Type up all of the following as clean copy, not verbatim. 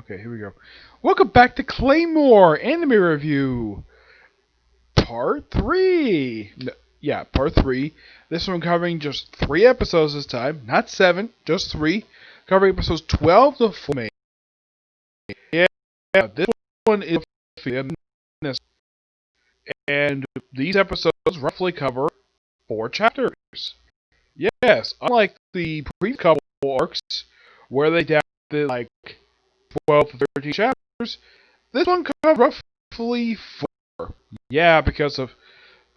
Okay, here we go. Welcome back to Claymore Anime Review, Part 3. Part 3. This one covering just 3 episodes this time, not 7, just 3. Covering episodes 12 to 14. Yeah, this one is and these episodes roughly cover 4 chapters. Yes, unlike the previous couple arcs where they did like 12 to 13 chapters, this one covers roughly 4. Yeah, because of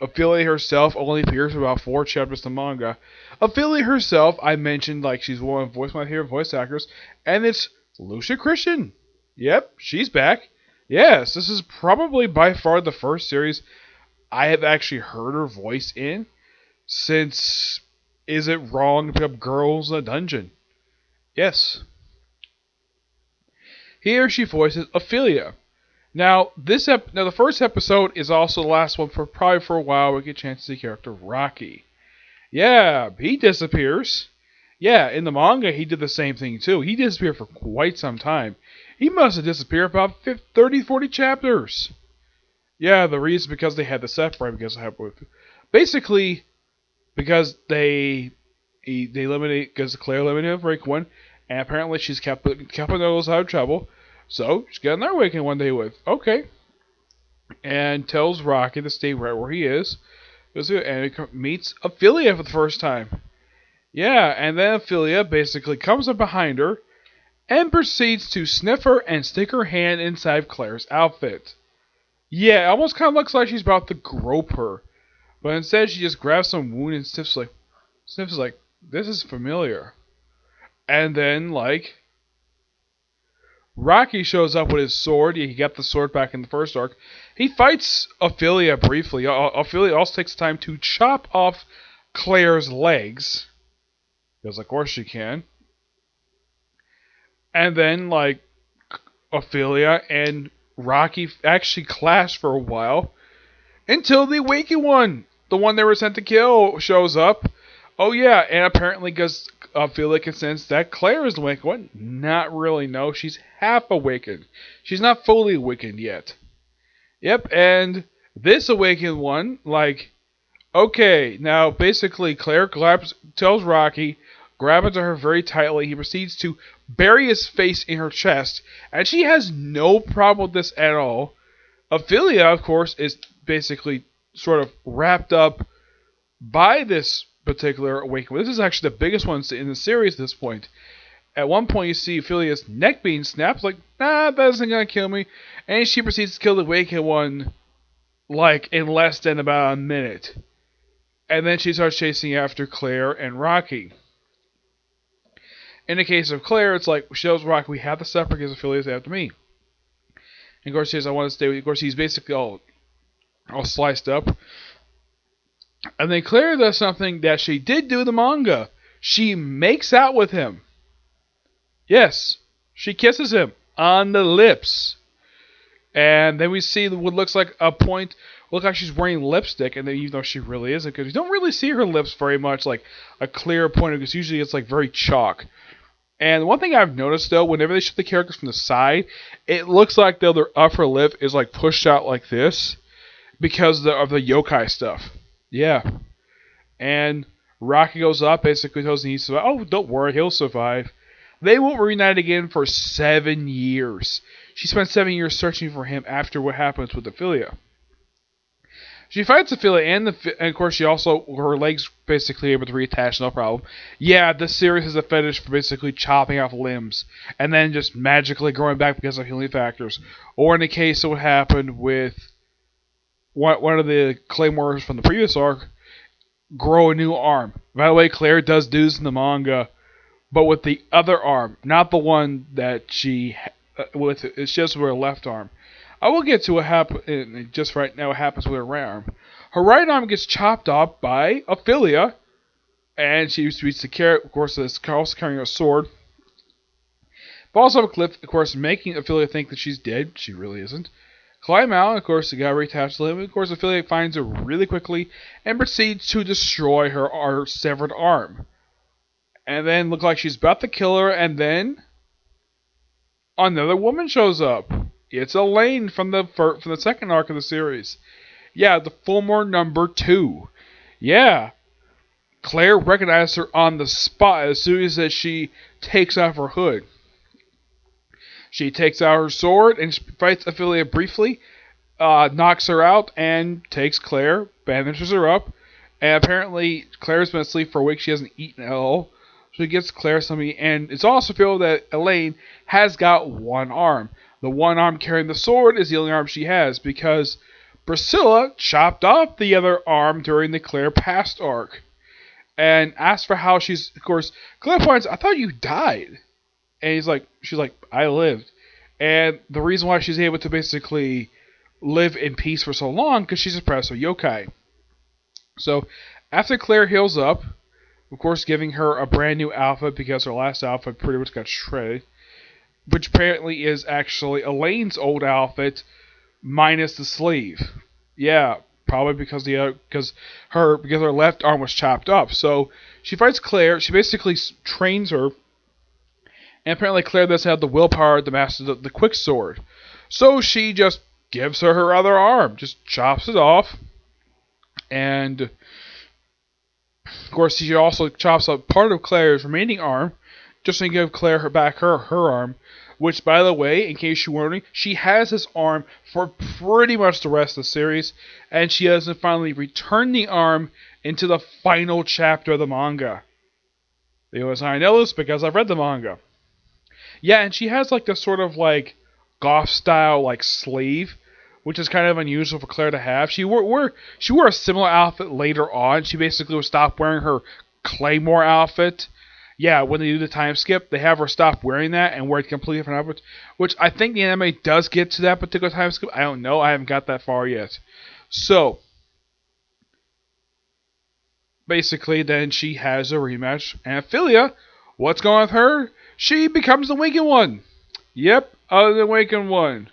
Ophelia herself only appears for about 4 chapters in the manga. Ophelia herself, I mentioned, like, she's one of my favorite voice actors, and it's Lucia Christian. Yep, she's back. Yes, this is probably by far the first series I have actually heard her voice in since Is It Wrong to Pick Up Girls in a Dungeon? Yes. Here she voices Ophelia. Now, the first episode is also the last one for probably for a while. We get a chance to see the character Rocky. Yeah, he disappears. Yeah, in the manga, he did the same thing too. He disappeared for quite some time. He must have disappeared about 30, 40 chapters. Yeah, the reason because they had to separate basically because they eliminate because Claire eliminated Break One, and apparently she's kept those out of trouble. So she got another weekend one day with and tells Rocky to stay right where he is, and meets Ophelia for the first time. Yeah, and then Ophelia basically comes up behind her and proceeds to sniff her and stick her hand inside Claire's outfit. Yeah, it almost kind of looks like she's about to grope her, but instead she just grabs some wound and sniffs like this is familiar. And then Rocky shows up with his sword. He got the sword back in the first arc. He fights Ophelia briefly. Ophelia also takes time to chop off Claire's legs, because of course she can. And then Ophelia and Rocky actually clash for a while until the Awakened One, the one they were sent to kill, shows up. Oh yeah, and apparently because Ophelia can sense that Claire is the Awakened One. Not really, no. She's half awakened. She's not fully awakened yet. Yep, and this Awakened One, okay, now basically Claire tells Rocky, grab into her very tightly. He proceeds to bury his face in her chest, and she has no problem with this at all. Ophelia, of course, is basically sort of wrapped up by this particular awakening. This is actually the biggest one in the series at this point. At one point, you see Ophelia's neck being snapped. That isn't gonna kill me. And she proceeds to kill the Awakened One, in less than about a minute. And then she starts chasing after Claire and Rocky. In the case of Claire, it's like, she tells Rocky, we have to separate because Ophelia's after me. And of course, she says, I want to stay with you. Of course, he's basically all sliced up. And then Claire does something that she did do in the manga. She makes out with him. Yes, she kisses him on the lips. And then we see what looks like she's wearing lipstick, and then even though she really isn't, because you don't really see her lips very much, like a clear point, because usually it's very chalk. And one thing I've noticed though, whenever they show the characters from the side, it looks like their upper lip is pushed out like this because of the yokai stuff. Yeah. And Rocky goes up, basically tells him he's survived. Oh, don't worry, he'll survive. They won't reunite again for 7 years. She spent 7 years searching for him after what happens with Ophelia. She fights Ophelia, and of course her legs basically able to reattach, no problem. Yeah, this series has a fetish for basically chopping off limbs, and then just magically growing back because of healing factors. Or in the case of what happened with one of the Claymores from the previous arc, grow a new arm. By the way, Claire does do this in the manga, but with the other arm, not the one that she with. It's just with her left arm. I will get to what happens just right now. What happens with her right arm? Her right arm gets chopped off by Ophelia, and she reaches the carrot. Of course, is also carrying a sword. Falls off a cliff, of course, making Ophelia think that she's dead. She really isn't. Climb out, of course, the guy reattached to him. Of course, Ophelia finds her really quickly and proceeds to destroy her severed arm. And then look like she's about to kill her, and then another woman shows up. It's Elaine from the second arc of the series. Yeah, the Fulmore #2. Yeah, Claire recognized her on the spot as soon as she takes off her hood. She takes out her sword and fights Ophelia briefly, knocks her out, and takes Claire, bandages her up. And apparently, Claire's been asleep for a week. She hasn't eaten at all. So he gives Claire something, and it's also revealed that Elaine has got one arm. The one arm carrying the sword is the only arm she has because Priscilla chopped off the other arm during the Claire past arc and asked for how she's. Of course, Claire points, I thought you died. And she's like, I lived. And the reason why she's able to basically live in peace for so long because she's suppressed with yokai. So after Claire heals up, of course giving her a brand new outfit because her last outfit pretty much got shredded, which apparently is actually Elaine's old outfit minus the sleeve. Yeah, probably because her left arm was chopped up. So she fights Claire. She basically trains her, and apparently Claire doesn't have the willpower to master the quick sword. So she just gives her other arm, just chops it off, and of course she also chops up part of Claire's remaining arm, just to give Claire her arm. Which, by the way, in case you're wondering, she has this arm for pretty much the rest of the series, and she doesn't finally return the arm into the final chapter of the manga. The reason I know this because I've read the manga. Yeah, and she has like this sort of like goth style like sleeve, which is kind of unusual for Claire to have. She wore a similar outfit later on. She basically would stop wearing her Claymore outfit. Yeah, when they do the time skip, they have her stop wearing that and wear completely different outfits, which I think the anime does get to that particular time skip. I don't know. I haven't got that far yet. So, basically, then she has a rematch. And Ophelia, what's going on with her? She becomes the Awakened One. Yep, the Awakened One.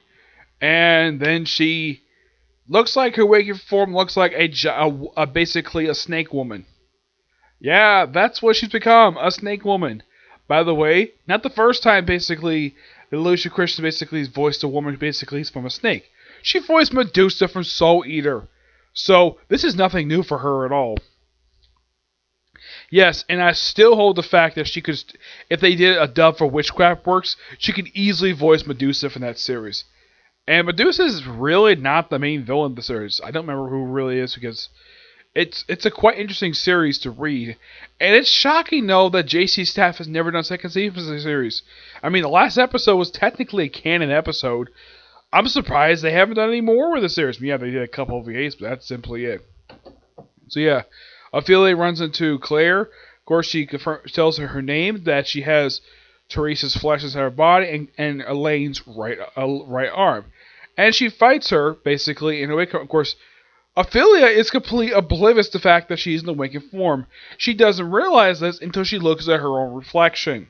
And then she looks like her awakened form looks like basically a snake woman. Yeah, that's what she's become, a snake woman. By the way, not the first time basically Alicia Christian basically voiced a woman basically from a snake. She voiced Medusa from Soul Eater. So, this is nothing new for her at all. Yes, and I still hold the fact that she could, if they did a dub for Witchcraft Works, she could easily voice Medusa from that series. And Medusa is really not the main villain of the series. I don't remember who really is because it's a quite interesting series to read. And it's shocking, though, that JC Staff has never done second seasons of the series. I mean, the last episode was technically a canon episode. I'm surprised they haven't done any more with the series. Yeah, they did a couple of VAs, but that's simply it. So yeah, Ophelia runs into Claire. Of course, she tells her name, that she has Teresa's flesh inside her body, and Elaine's right arm. And she fights her, basically, in a way. Of course, Ophelia is completely oblivious to the fact that she's in the awakened form. She doesn't realize this until she looks at her own reflection.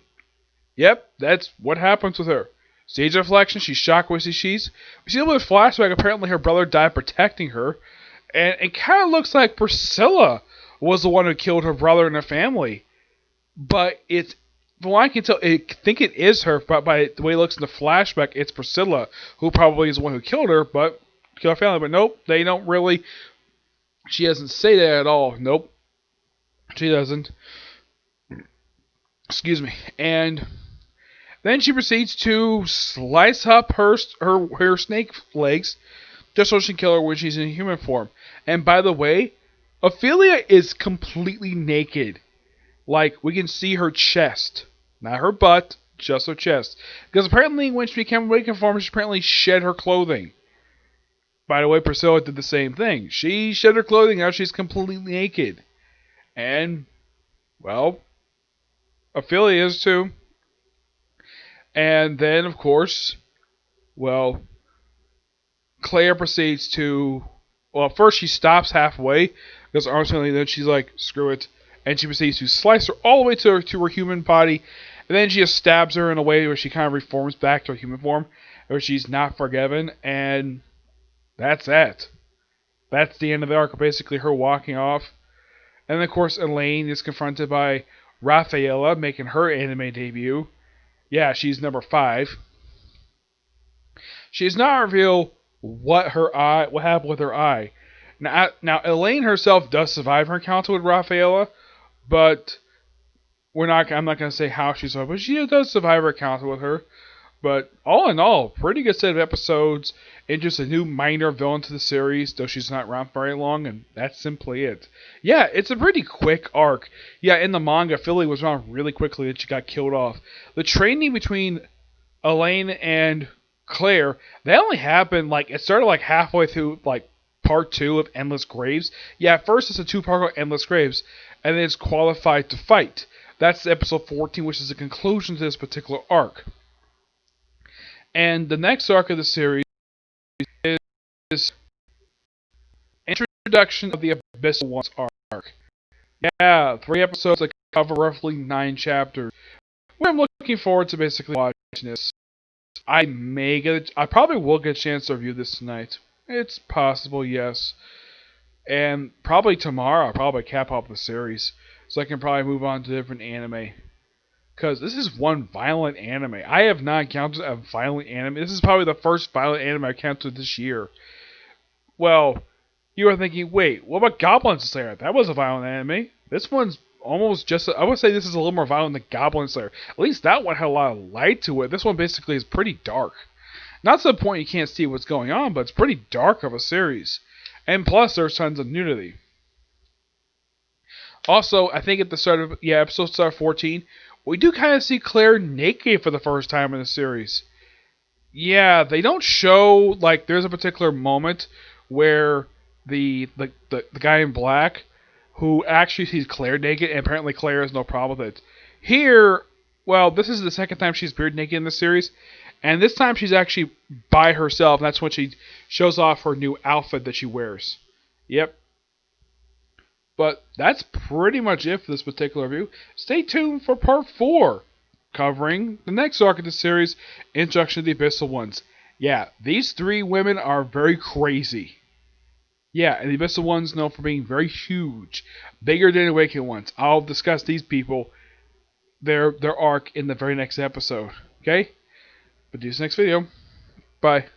Yep, that's what happens with her. Stage reflection, she's shocked when she sees. We see a little flashback, apparently her brother died protecting her. And it kind of looks like Priscilla was the one who killed her brother and her family. But it's, from what I can tell, I think it is her, but by the way it looks in the flashback, it's Priscilla, who probably is the one who killed her, but kill her family. But nope, they don't really. She doesn't say that at all. Nope, she doesn't. Excuse me. And then she proceeds to slice up her snake legs, just so she can kill her when she's in human form. And by the way, Ophelia is completely naked. Like, we can see her chest. Not her butt, just her chest. Because apparently when she became awakened form, she apparently shed her clothing. By the way, Priscilla did the same thing. She shed her clothing, now she's completely naked. And, well, Ophelia is too. And then, of course, well, Claire proceeds to, well, first she stops halfway, because arms finally, then she's like, screw it. And she proceeds to slice her all the way to her human body. And then she just stabs her in a way where she kind of reforms back to her human form, where she's not forgiven. And that's it. That's the end of the arc, basically her walking off. And of course, Elaine is confronted by Rafaela, making her anime debut. Yeah, she's number 5. She's not revealed what happened with her eye. Now Elaine herself does survive her encounter with Rafaela, but I'm not gonna say how she survived, but she does survive her encounter with her. But all in all, pretty good set of episodes. And just a new minor villain to the series, though she's not around very long, and that's simply it. Yeah, it's a pretty quick arc. Yeah, in the manga, Philly was around really quickly and she got killed off. The training between Elaine and Claire, that only happened it started halfway through part two of Endless Graves. Yeah, at first it's a two-part of Endless Graves, and then it's Qualified to Fight. That's episode 14, which is the conclusion to this particular arc. And the next arc of the series is introduction of the Abyssal Ones arc. Yeah, 3 episodes that cover roughly 9 chapters. I'm looking forward to basically watching this. I probably will get a chance to review this tonight. It's possible, yes. And probably tomorrow I'll probably cap off the series. So I can probably move on to different anime. Because this is one violent anime. I have not encountered a violent anime. This is probably the first violent anime I've encountered this year. Well, you are thinking, wait, what about Goblin Slayer? That was a violent anime. This one's almost just... I would say this is a little more violent than Goblin Slayer. At least that one had a lot of light to it. This one basically is pretty dark. Not to the point you can't see what's going on, but it's pretty dark of a series. And plus, there's tons of nudity. Also, I think at the start of... Yeah, episode start 14... we do kind of see Claire naked for the first time in the series. Yeah, they don't show, there's a particular moment where the guy in black, who actually sees Claire naked, and apparently Claire has no problem with it. Here, well, this is the second time she's appeared naked in the series, and this time she's actually by herself, and that's when she shows off her new outfit that she wears. Yep. But that's pretty much it for this particular review. Stay tuned for part 4, covering the next arc of the series, Introduction to the Abyssal Ones. Yeah, these 3 women are very crazy. Yeah, and the Abyssal Ones known for being very huge, bigger than the Awakened Ones. I'll discuss these people, their arc, in the very next episode. Okay? But do this next video. Bye.